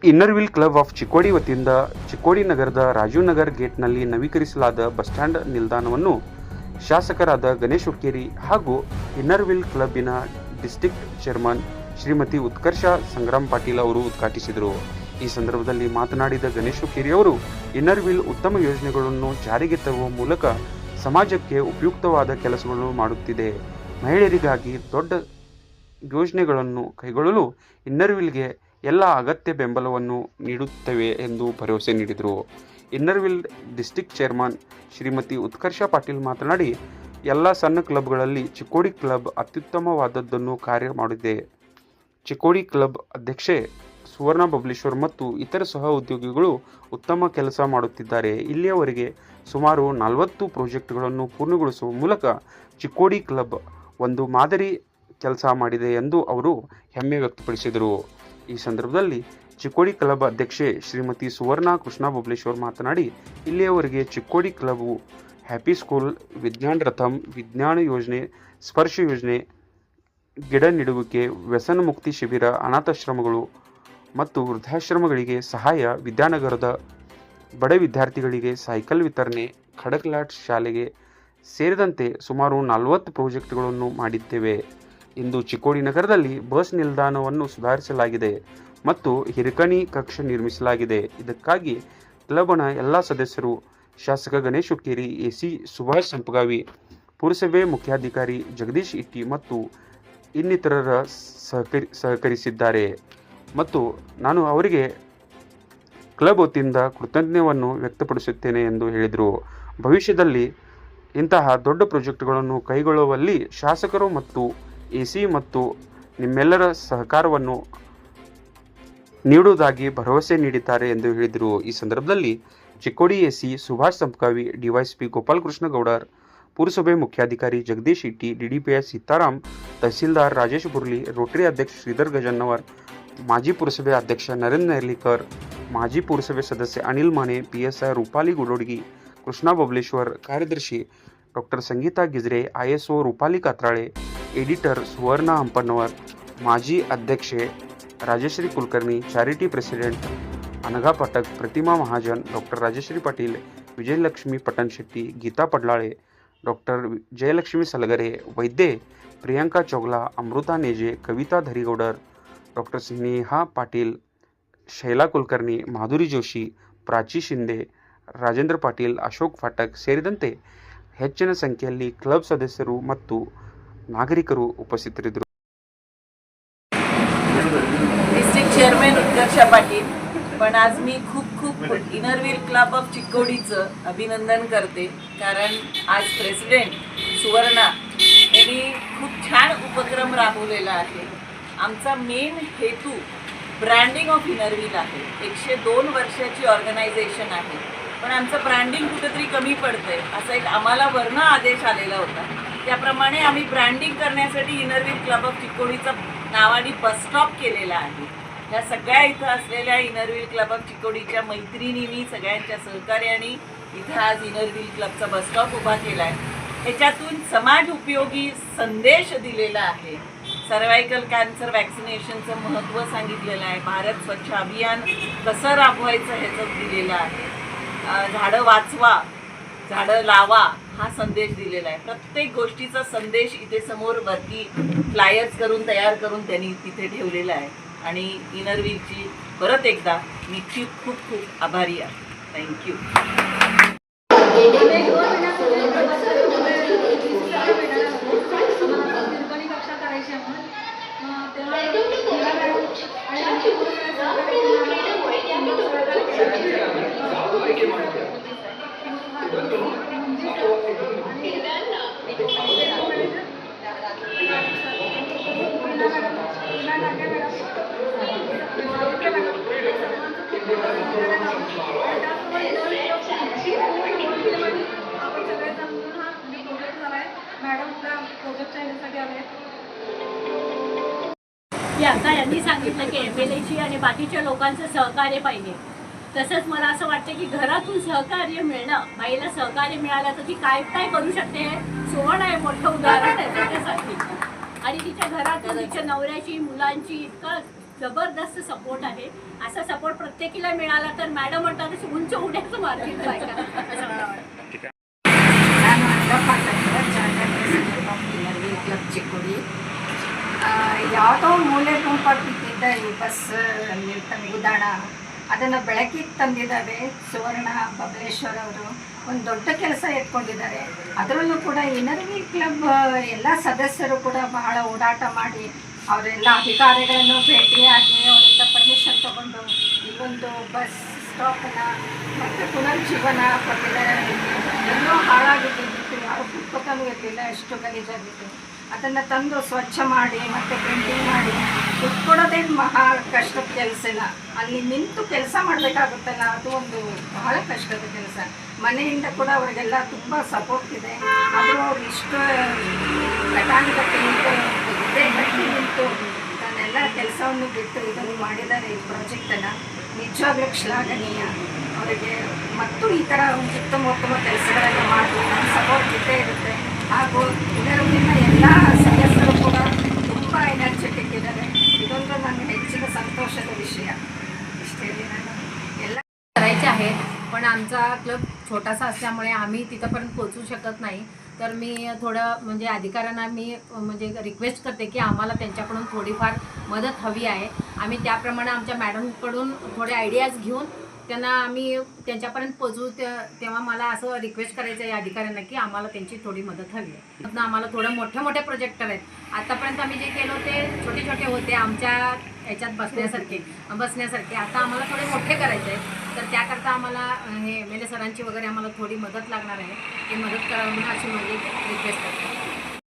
Inner Wheel club of Chikkodi ವತಿಯಿಂದ ಚಿಕ್ಕೋಡಿ ನಗರದ ರಾಜೀವ್ ನಗರ್ ಗೇಟ್ನಲ್ಲಿ ನವೀಕರಿಸಲಾದ ಬಸ್ ಸ್ಟ್ಯಾಂಡ್ ನಿಲ್ದಾಣವನ್ನು ಶಾಸಕರಾದ ಗಣೇಶ್ ಹುಕ್ಕೇರಿ ಹಾಗೂ ಇನ್ನರ್ವಿಲ್ ಕ್ಲಬ್ಬಿನ ಡಿಸ್ಟ್ರಿಕ್ಟ್ ಚೇರ್ಮನ್ ಶ್ರೀಮತಿ ಉತ್ಕರ್ಷ ಸಂಗ್ರಾಮ್ ಪಾಟೀಲ್ ಅವರು ಉದ್ಘಾಟಿಸಿದರು. ಈ ಸಂದರ್ಭದಲ್ಲಿ ಮಾತನಾಡಿದ ಗಣೇಶ್ ಹುಕ್ಕೇರಿ ಅವರು, ಇನ್ನರ್ವಿಲ್ ಉತ್ತಮ ಯೋಜನೆಗಳನ್ನು ಜಾರಿಗೆ ತರುವ ಮೂಲಕ ಸಮಾಜಕ್ಕೆ ಉಪಯುಕ್ತವಾದ ಕೆಲಸಗಳನ್ನು ಮಾಡುತ್ತಿದೆ. ಮಹಿಳೆಯರಿಗಾಗಿ ದೊಡ್ಡ ಯೋಜನೆಗಳನ್ನು ಕೈಗೊಳ್ಳಲು ಇನ್ನರ್ವಿಲ್ಗೆ ಎಲ್ಲ ಅಗತ್ಯ ಬೆಂಬಲವನ್ನು ನೀಡುತ್ತವೆ ಎಂದು ಭರವಸೆ ನೀಡಿದರು. Inner Wheel district chairman Shrimati Utkarsha Patil ಮಾತನಾಡಿ, ಎಲ್ಲ ಸಣ್ಣ ಕ್ಲಬ್ಗಳಲ್ಲಿ ಚಿಕ್ಕೋಡಿ ಕ್ಲಬ್ ಅತ್ಯುತ್ತಮವಾದದ್ದನ್ನು ಕಾರ್ಯ ಮಾಡಿದೆ. ಚಿಕ್ಕೋಡಿ ಕ್ಲಬ್ ಅಧ್ಯಕ್ಷೆ ಸುವರ್ಣ ಬಬಲೇಶ್ವರ್ ಮತ್ತು ಇತರ ಸಹ ಉದ್ಯೋಗಿಗಳು ಉತ್ತಮ ಕೆಲಸ ಮಾಡುತ್ತಿದ್ದಾರೆ. ಇಲ್ಲಿಯವರೆಗೆ ಸುಮಾರು 40 ಪ್ರಾಜೆಕ್ಟ್ಗಳನ್ನು ಪೂರ್ಣಗೊಳಿಸುವ ಮೂಲಕ ಚಿಕ್ಕೋಡಿ ಕ್ಲಬ್ ಒಂದು ಮಾದರಿ ಕೆಲಸ ಮಾಡಿದೆ ಎಂದು ಅವರು ಹೆಮ್ಮೆ ವ್ಯಕ್ತಪಡಿಸಿದರು. ಈ ಸಂದರ್ಭದಲ್ಲಿ ಚಿಕ್ಕೋಡಿ ಕ್ಲಬ್ ಅಧ್ಯಕ್ಷೆ ಶ್ರೀಮತಿ ಸುವರ್ಣ ಕೃಷ್ಣ ಬಬಲೇಶ್ವರ್ ಮಾತನಾಡಿ, ಇಲ್ಲಿಯವರೆಗೆ ಚಿಕ್ಕೋಡಿ ಕ್ಲಬ್ ಹ್ಯಾಪಿ ಸ್ಕೂಲ್, ವಿಜ್ಞಾನ ರಥಂ, ವಿಜ್ಞಾನ ಯೋಜನೆ, ಸ್ಪರ್ಶ ಯೋಜನೆ, ಗಿಡ ನೆಡುವಿಕೆ, ವ್ಯಸನ ಮುಕ್ತಿ ಶಿಬಿರ, ಅನಾಥಾಶ್ರಮಗಳು ಮತ್ತು ವೃದ್ಧಾಶ್ರಮಗಳಿಗೆ ಸಹಾಯ, ವಿದ್ಯಾನಗರದ ಬಡ ವಿದ್ಯಾರ್ಥಿಗಳಿಗೆ ಸೈಕಲ್ ವಿತರಣೆ, ಖಡಕ್ಲಾಟ್ ಶಾಲೆಗೆ ಸೇರಿದಂತೆ ಸುಮಾರು 40 ಪ್ರಾಜೆಕ್ಟ್ಗಳನ್ನು ಮಾಡಿದ್ದೇವೆ. ಇಂದು ಚಿಕ್ಕೋಡಿ ನಗರದಲ್ಲಿ ಬಸ್ ನಿಲ್ದಾಣವನ್ನು ಸುಧಾರಿಸಲಾಗಿದೆ ಮತ್ತು ಹಿರಕಣಿ ಕಕ್ಷೆ ನಿರ್ಮಿಸಲಾಗಿದೆ. ಇದಕ್ಕಾಗಿ ಕ್ಲಬ್ನ ಎಲ್ಲ ಸದಸ್ಯರು, ಶಾಸಕ ಗಣೇಶ್ ಹುಕ್ಕೇರಿ, ಎಸಿ ಸುಭಾಷ್ ಸಂಪಗಾವಿ, ಪುರಸಭೆ ಮುಖ್ಯಾಧಿಕಾರಿ ಜಗದೀಶ್ ಇಟ್ಟಿ ಮತ್ತು ಇನ್ನಿತರರ ಸಹಕರಿಸಿದ್ದಾರೆ ಮತ್ತು ನಾನು ಅವರಿಗೆ ಕ್ಲಬ್ ವತಿಯಿಂದ ಕೃತಜ್ಞತೆಯನ್ನು ವ್ಯಕ್ತಪಡಿಸುತ್ತೇನೆ ಎಂದು ಹೇಳಿದರು. ಭವಿಷ್ಯದಲ್ಲಿ ಇಂತಹ ದೊಡ್ಡ ಪ್ರಾಜೆಕ್ಟ್ಗಳನ್ನು ಕೈಗೊಳ್ಳುವಲ್ಲಿ ಶಾಸಕರು ಮತ್ತು ಎಸಿ ಮತ್ತು ನಿಮ್ಮೆಲ್ಲರ ಸಹಕಾರವನ್ನು ನೀಡುವುದಾಗಿ ಭರವಸೆ ನೀಡಿದ್ದಾರೆ ಎಂದು ಹೇಳಿದರು. ಈ ಸಂದರ್ಭದಲ್ಲಿ ಚಿಕ್ಕೋಡಿ ಎಸಿ ಸುಭಾಷ್ ಸಂಪಗಾವಿ, ಡಿವೈಎಸ್ಪಿ ಗೋಪಾಲಕೃಷ್ಣ ಗೌಡರ್, ಪುರಸಭೆ ಮುಖ್ಯಾಧಿಕಾರಿ ಜಗದೀಶ್ ಇಟ್ಟಿ, ಡಿಡಿಪಿಎಸ್ ಸೀತಾರಾಮ್, ತಹಸೀಲ್ದಾರ್ ರಾಜೇಶ್ ಬುರ್ಲಿ, ರೋಟರಿ ಅಧ್ಯಕ್ಷ ಶ್ರೀಧರ್ ಗಜನ್ನವರ್, ಮಾಜಿ ಪುರಸಭೆ ಅಧ್ಯಕ್ಷ ನರೇಂದ್ರ ನೆರ್ಲಿಕರ್, ಮಾಜಿ ಪುರಸಭೆ ಸದಸ್ಯ ಅನಿಲ್ ಮಾನೆ, ಪಿಎಸ್ಐ ರೂಪಾಲಿ ಗುಡೋಡ್ಗಿ, ಕೃಷ್ಣ ಬಬಲೇಶ್ವರ್, ಕಾರ್ಯದರ್ಶಿ doctor Sangeeta Gijre, ISO Rupali Katrale, editor Suvarna Hampannavar, ಮಾಜಿ ಅಧ್ಯಕ್ಷೆ Rajashree Kulkarni, charity president Anagha Pathak, Pratima Mahajan, doctor Rajashree Patil, Vijayalakshmi Patan Shetti, Geeta Padlale, doctor Jayalakshmi Salagare, ವೈದ್ಯೆ ಪ್ರಿಯಾಂಕಾ ಚೌಗ್ಲಾ, ಅಮೃತಾ ನೇಜೆ, ಕವಿತಾ ಧರಿಗೌಡರ್, ಡಾಕ್ಟರ್ ಸ್ನೇಹಾ ಪಾಟೀಲ್, ಶೈಲಾ ಕುಲಕರ್ಣಿ, ಮಾಧುರಿ ಜೋಶಿ, ಪ್ರಾಚಿ ಶಿಂದೆ, ರಾಜೇಂದ್ರ ಪಾಟೀಲ್, ಅಶೋಕ್ ಫಾಟಕ್ ಸೇರಿದಂತೆ ಹೆಚ್ಚಿನ ಸಂಖ್ಯೆಯಲ್ಲಿ ಕ್ಲಬ್ ಸದಸ್ಯರು ಮತ್ತು नागरिकರು उपस्थितरिद्ದರು. डिस्ट्रिक्ट चेअरमॅन उत्कर्ष पाटील, पण आज मी खूप इनरविल क्लब ऑफ चिक्कोडीचं अभिनंदन करते, कारण आज प्रेसिडेंट सुवर्णा यांनी खूप छान उपक्रम राबवलेला आहे. आमचा मेन हेतू ब्रँडिंग ऑफ इनरविल आहे. 102 वर्षाची ऑर्गनायझेशन आहे, पण आमचं ब्रँडिंग कुठेतरी कमी पडतंय असा एक आम्हाला वर्ण आदेश आलेला होता. त्याप्रमाणे आम्ही ब्रँडिंग करण्यासाठी इनरविल क्लब ऑफ चिक्कोडीचा नावाने बस स्टॉप केलेला आहे. या सगळ्या इथं असलेल्या इनरविल क्लब ऑफ चिक्कोडीच्या मैत्रिणींनी सगळ्यांच्या सहकार्याने इथं आज इनरविल क्लबचा बस स्टॉप उभा केला आहे. ह्याच्यातून समाज उपयोगी संदेश दिलेला आहे. सर्वायकल कॅन्सर वॅक्सिनेशनचं महत्त्व सांगितलेलं आहे. भारत स्वच्छ अभियान कसं राबवायचं ह्याचं दिलेलं आहे. झाडं वाचवा, झाडं लावा हा संदेश दिलेला आहे. प्रत्येक गोष्टीचा संदेश इथे समोर वरती फ्लायर्स करून तयार करून त्यांनी तिथे ठेवलेला आहे. आणि इनरविलची परत एकदा मी खूप आभारी आहे. थँक्यू. आता यांनी सांगितलं की MLAची आणि बाकीच्या लोकांचं सहकार्य पाहिजे. तसंच मला असं वाटतं की घरातून सहकार्य मिळणं, बाईला सहकार्य मिळालं तर ती काय काय करू शकते. सुवर्ण आहे मोठं उदाहरण आहे त्याच्यासाठी. आणि तिच्या घरातून तिच्या नवऱ्याची, मुलांची इतकं जबरदस्त सपोर्ट आहे. असा सपोर्ट प्रत्येकीला मिळाला तर मॅडम म्हणतात तशी उंच उड्याच मारतील बायका असं मला वाटतं. ನಾನು ಅಂಗಪ್ಪ ಇನರ್ವಿಲ್ ಕ್ಲಬ್ ಚಿಕ್ಕೋಡಿ. ಯಾವುದೋ ಮೂಲೆ ಗುಂಪಾಗಿ ಬಿದ್ದಿದ್ದ ಈ ಬಸ್ ನಿಲ್ದಾಣ ಅದನ್ನು ಬೆಳಕಿಗೆ ತಂದಿದ್ದಾರೆ. ಸುವರ್ಣ ಬಬಲೇಶ್ವರ್ ಅವರು ಒಂದು ದೊಡ್ಡ ಕೆಲಸ ಎತ್ಕೊಂಡಿದ್ದಾರೆ. ಅದರಲ್ಲೂ ಕೂಡ ಇನರ್ವಿಲ್ ಕ್ಲಬ್ ಎಲ್ಲ ಸದಸ್ಯರು ಕೂಡ ಬಹಳ ಓಡಾಟ ಮಾಡಿ ಅವರೆಲ್ಲ ಅಧಿಕಾರಿಗಳನ್ನು ಭೇಟಿಯಾಗಿ ಅವರಿಂದ ಪರ್ಮಿಷನ್ ತಗೊಂಡು ಇಲ್ಲೊಂದು ಬಸ್ ಸ್ಟಾಪನ್ನು ಮತ್ತು ಪುನರ್ಜೀವನ ಕೊಟ್ಟಿದ್ದಾರೆ. ಎಲ್ಲೋ ಹಾಳಾಗಿದ್ದು ಯಾವ ಪುಸ್ತಕನೂ ಇರಲಿಲ್ಲ, ಎಷ್ಟು ಗಲೀಜಾಗಿತ್ತು. ಅದನ್ನು ತಂದು ಸ್ವಚ್ಛ ಮಾಡಿ ಮತ್ತು ಪ್ರಿಂಟಿಂಗ್ ಮಾಡಿ ದುಡ್ಡು ಕೊಡೋದೇನು ಮಹಾ ಕಷ್ಟದ ಕೆಲಸ ಇಲ್ಲ. ಅಲ್ಲಿ ನಿಂತು ಕೆಲಸ ಮಾಡಬೇಕಾಗುತ್ತಲ್ಲ, ಅದು ಒಂದು ಬಹಳ ಕಷ್ಟದ ಕೆಲಸ. ಮನೆಯಿಂದ ಕೂಡ ಅವರಿಗೆಲ್ಲ ತುಂಬ ಸಪೋರ್ಟ್ ಇದೆ. ಆದರೂ ಅವ್ರು ಇಷ್ಟು ಘಟಾನುಘಟಿ ಕಟ್ಟಿ ನಿಂತು ತನ್ನೆಲ್ಲ ಕೆಲಸವನ್ನು ಬಿಟ್ಟು ಇದನ್ನು ಮಾಡಿದ್ದಾರೆ. ಈ ಪ್ರಾಜೆಕ್ಟನ್ನು ನಿಜವಾಗ್ಲೂ ಶ್ಲಾಘನೀಯ. ಅವರಿಗೆ ಮತ್ತು ಈ ಥರ ಒಂದು ಉತ್ತಮ ಕೆಲಸಗಳನ್ನು ಮಾಡಿ ನಮ್ಮ ಸಪೋರ್ಟ್ ಇದ್ದೇ ಇರುತ್ತೆ. ಹಾಗೂ ಇದರಲ್ಲಿನ ಎಲ್ಲ ಸದಸ್ಯರು ಕೂಡ ತುಂಬ ಎನರ್ಜೆಟಿಕ್ ಇದ್ದಾರೆ. ಇದೊಂದು ನನಗೆ ಹೆಚ್ಚಿನ संतोषाचा विषय इष्टे ಎಲ್ಲ करायचे आहेत. पण आमचा क्लब छोटासा असल्यामुळे आम्ही तिथंपर्यंत पोहोचू शकत नाही. तर मी थोडं म्हणजे अधिकाऱ्यांना मी म्हणजे रिक्वेस्ट करते की आम्हाला त्यांच्याकडून थोडीफार मदत हवी आहे. आम्ही त्याप्रमाणे आमच्या मॅडमकडून थोडे आयडियाज घेऊन त्यांना आम्ही त्यांच्यापर्यंत पोचू. तेव्हा मला असं रिक्वेस्ट करायचं आहे अधिकाऱ्यांना की आम्हाला त्यांची थोडी मदत हवी आहे. मग आम्हाला थोडं मोठे प्रोजेक्ट करायचे. आतापर्यंत आम्ही जे केलं ते छोटे होते आमच्या याच्यात बसण्यासारखे. आता आम्हाला थोडे मोठे करायचे आहे. तर त्याकरता आम्हाला हे MLA सरांची वगैरे आम्हाला थोडी मदत लागणार आहे. ती मदत करावी म्हणून अशी माझी रिक्वेस्ट आहे.